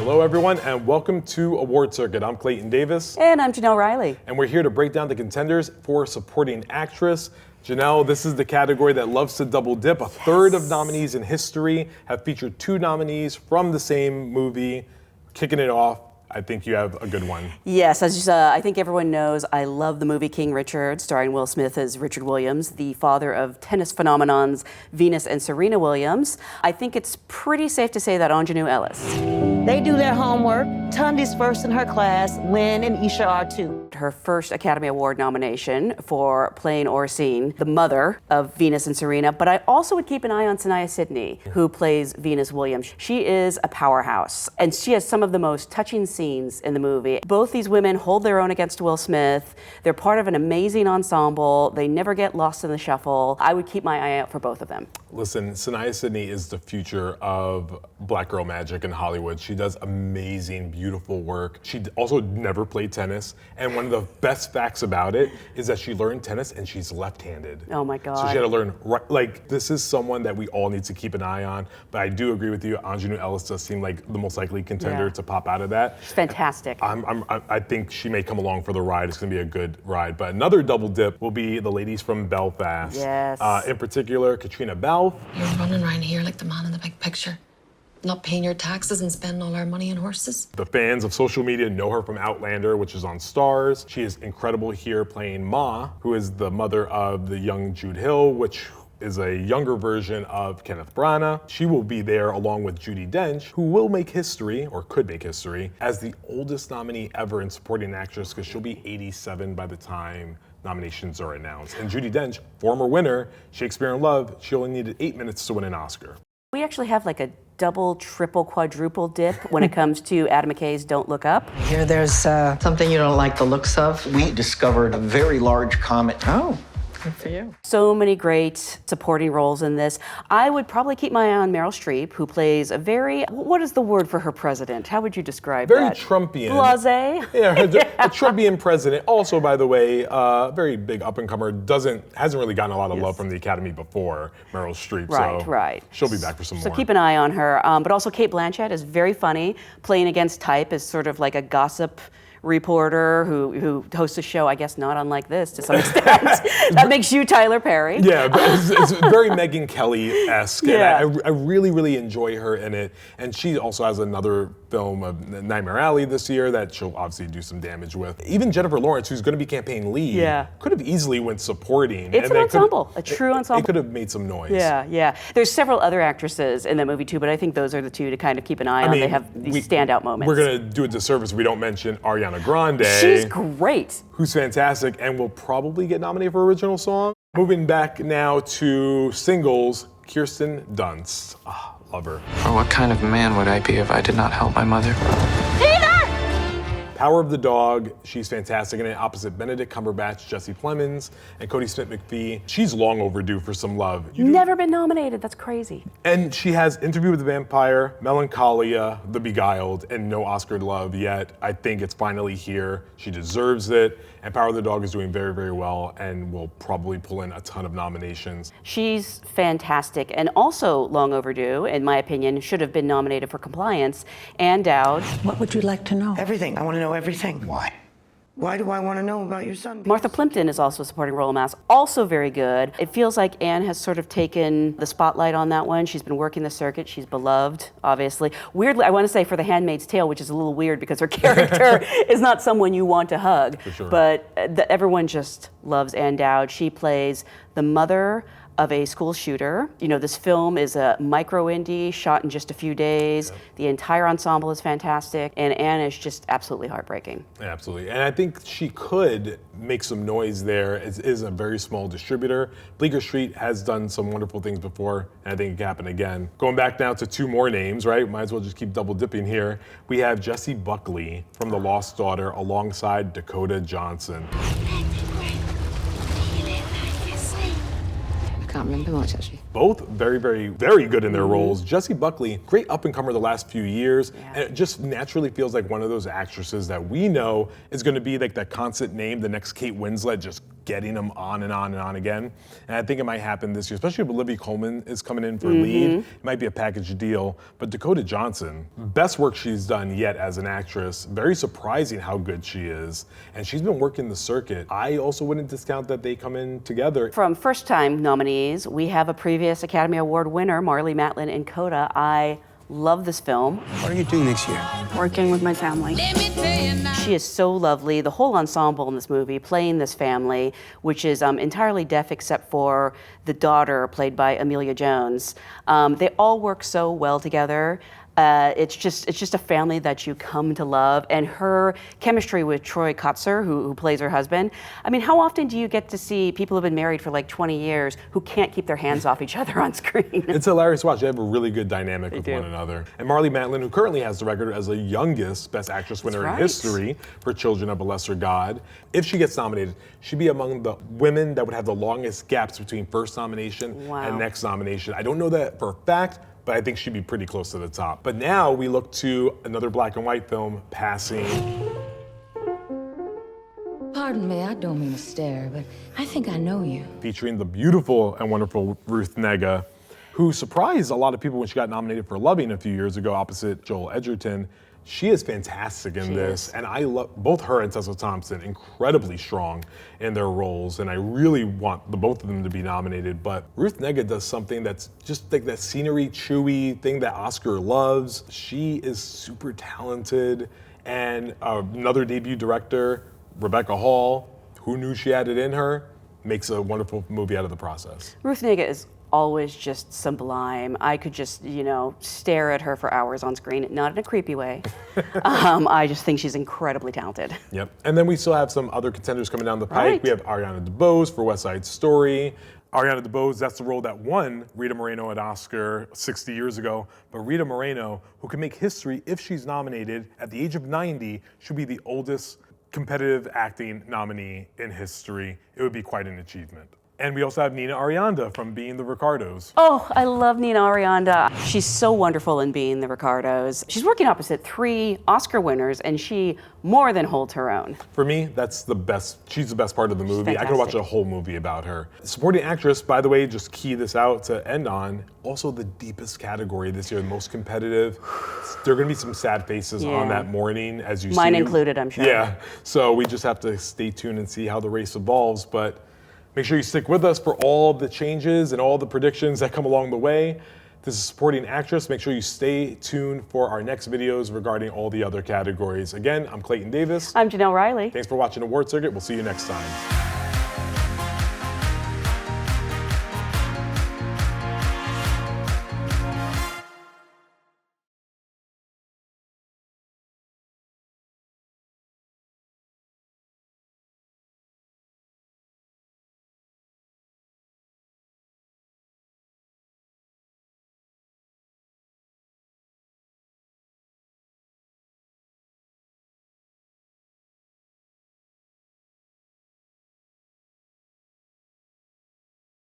Hello everyone and welcome to Award Circuit. I'm Clayton Davis. And I'm Jenelle Riley. And we're here to break down the contenders for supporting actress. Jenelle, this is the category that loves to double dip. A third of nominees in history have featured two nominees from the same movie. Kicking it off, I think you have a good one. Yes, as I think everyone knows, I love the movie King Richard, starring Will Smith as Richard Williams, the father of tennis phenomenons Venus and Serena Williams. I think it's pretty safe to say that Aunjanue Ellis. They do their homework. Tundi's first in her class. Lynn and Isha are too. Her first Academy Award nomination for playing Orsine, the mother of Venus and Serena. But I also would keep an eye on Saniyya Sidney, who plays Venus Williams. She is a powerhouse, and she has some of the most touching scenes in the movie. Both these women hold their own against Will Smith. They're part of an amazing ensemble. They never get lost in the shuffle. I would keep my eye out for both of them. Listen, Saniyya Sidney is the future of black girl magic in Hollywood. She does amazing, beautiful work. She also never played tennis, and one of the best facts about it is that she learned tennis and she's left-handed. Oh my God. So she had to learn, like, this is someone that we all need to keep an eye on, but I do agree with you, Aunjanue Ellis does seem like the most likely contender to pop out of that. She's fantastic. I think she may come along for the ride. It's gonna be a good ride, but another double dip will be the ladies from Belfast. Yes. In particular, Katrina Balfe. You're running around here like the man in the big picture. Not paying your taxes and spending all our money on horses. The fans of social media know her from Outlander, which is on Stars. She is incredible here playing Ma, who is the mother of the young Jude Hill, which is a younger version of Kenneth Branagh. She will be there along with Judi Dench, who will make history, or could make history, as the oldest nominee ever in supporting actress, because she'll be 87 by the time nominations are announced. And Judi Dench, former winner, Shakespeare in Love, she only needed 8 minutes to win an Oscar. We actually have like a double, triple, quadruple dip when it comes to Adam McKay's Don't Look Up. Here there's Something you don't like the looks of? We discovered a very large comet. Oh, good for you. So many great supporting roles in this. I would probably keep my eye on Meryl Streep, who plays a very, what is the word for her president? How would you describe very that? Trumpian. Blasé? Yeah, a Trumpian president. Also, by the way, very big up-and-comer, hasn't really gotten a lot of love from the Academy before, Meryl Streep. Right. She'll be back for some more. So keep an eye on her. But also Cate Blanchett is very funny, playing against type as sort of like a gossip reporter who hosts a show, I guess not unlike this to some extent. That makes you Tyler Perry. Yeah, but it's very Megyn Kelly-esque. Yeah. And I really, really enjoy her in it. And she also has another film of Nightmare Alley this year that she'll obviously do some damage with. Even Jennifer Lawrence, who's going to be campaign lead, could have easily went supporting. It's an ensemble, a true ensemble. It could have made some noise. Yeah. There's several other actresses in that movie too, but I think those are the two to kind of keep an eye on. They have these standout moments. We're going to do a disservice if we don't mention Ariana Grande. She's great. Who's fantastic and will probably get nominated for original song. Moving back now to singles, Kirsten Dunst. Love her. Or what kind of man would I be if I did not help my mother? Power of the Dog, she's fantastic in it, opposite Benedict Cumberbatch, Jesse Plemons, and Cody Smith-McPhee. She's long overdue for some love. Never been nominated, that's crazy. And she has Interview with the Vampire, Melancholia, The Beguiled, and no Oscar love yet. I think it's finally here. She deserves it. And Power of the Dog is doing very, very well and will probably pull in a ton of nominations. She's fantastic and also long overdue, in my opinion, should have been nominated for Compliance. Ann Dowd. What would you like to know? Everything. I want to know everything. Why? Why do I want to know about your son? Martha Plimpton is also a supporting role in Mass, also very good. It feels like Anne has sort of taken the spotlight on that one. She's been working the circuit. She's beloved, obviously. Weirdly, I want to say for The Handmaid's Tale, which is a little weird because her character is not someone you want to hug. For sure. But everyone just loves Ann Dowd. She plays the mother of a school shooter. You know, this film is a micro indie shot in just a few days. Yep. The entire ensemble is fantastic, and Anne is just absolutely heartbreaking. Absolutely, and I think she could make some noise there. It is a very small distributor. Bleecker Street has done some wonderful things before, and I think it can happen again. Going back now to two more names, right? Might as well just keep double dipping here. We have Jessie Buckley from The Lost Daughter alongside Dakota Johnson. Can't remember much actually. Both very, very, very good in their roles. Jessie Buckley, great up-and-comer the last few years, and it just naturally feels like one of those actresses that we know is going to be like that constant name, the next Kate Winslet, just getting them on and on and on again. And I think it might happen this year, especially if Olivia Colman is coming in for lead. It might be a package deal. But Dakota Johnson, best work she's done yet as an actress. Very surprising how good she is. And she's been working the circuit. I also wouldn't discount that they come in together. From first-time nominees, we have a previous Academy Award winner, Marlee Matlin in CODA. I love this film. What are you doing next year? Working with my family. She is so lovely. The whole ensemble in this movie playing this family, which is entirely deaf except for the daughter played by Amelia Jones. They all work so well together. It's just a family that you come to love, and her chemistry with Troy Kotsur, who plays her husband. I mean, how often do you get to see people who've been married for like 20 years who can't keep their hands off each other on screen? It's hilarious to watch. They have a really good dynamic with one another. And Marlee Matlin, who currently has the record as the youngest Best Actress winner in history for Children of a Lesser God. If she gets nominated, she'd be among the women that would have the longest gaps between first nomination and next nomination. I don't know that for a fact, but I think she'd be pretty close to the top. But now we look to another black and white film, Passing. Pardon me, I don't mean to stare, but I think I know you. Featuring the beautiful and wonderful Ruth Negga, who surprised a lot of people when she got nominated for Loving a few years ago opposite Joel Edgerton. She is fantastic in this, and I love both her and Tessa Thompson, incredibly strong in their roles, and I really want the both of them to be nominated. But Ruth Negga does something that's just like that scenery, chewy thing that Oscar loves. She is super talented, and another debut director, Rebecca Hall, who knew she had it in her, makes a wonderful movie out of the process. Ruth Negga is always just sublime. I could just, stare at her for hours on screen, not in a creepy way. I just think she's incredibly talented. Yep. And then we still have some other contenders coming down the pike. We have Ariana DeBose for West Side Story. Ariana DeBose, that's the role that won Rita Moreno at Oscar 60 years ago. But Rita Moreno, who can make history if she's nominated at the age of 90, should be the oldest competitive acting nominee in history. It would be quite an achievement. And we also have Nina Arianda from Being the Ricardos. Oh, I love Nina Arianda. She's so wonderful in Being the Ricardos. She's working opposite 3 Oscar winners, and she more than holds her own. For me, that's the best. She's the best part of the movie. I could watch a whole movie about her. Supporting actress, by the way, just key this out to end on, also the deepest category this year, the most competitive. There are gonna be some sad faces on that morning, as you see. Mine included, I'm sure. Yeah, so we just have to stay tuned and see how the race evolves, but make sure you stick with us for all the changes and all the predictions that come along the way. This is Supporting Actress. Make sure you stay tuned for our next videos regarding all the other categories. Again, I'm Clayton Davis. I'm Jenelle Riley. Thanks for watching Award Circuit. We'll see you next time.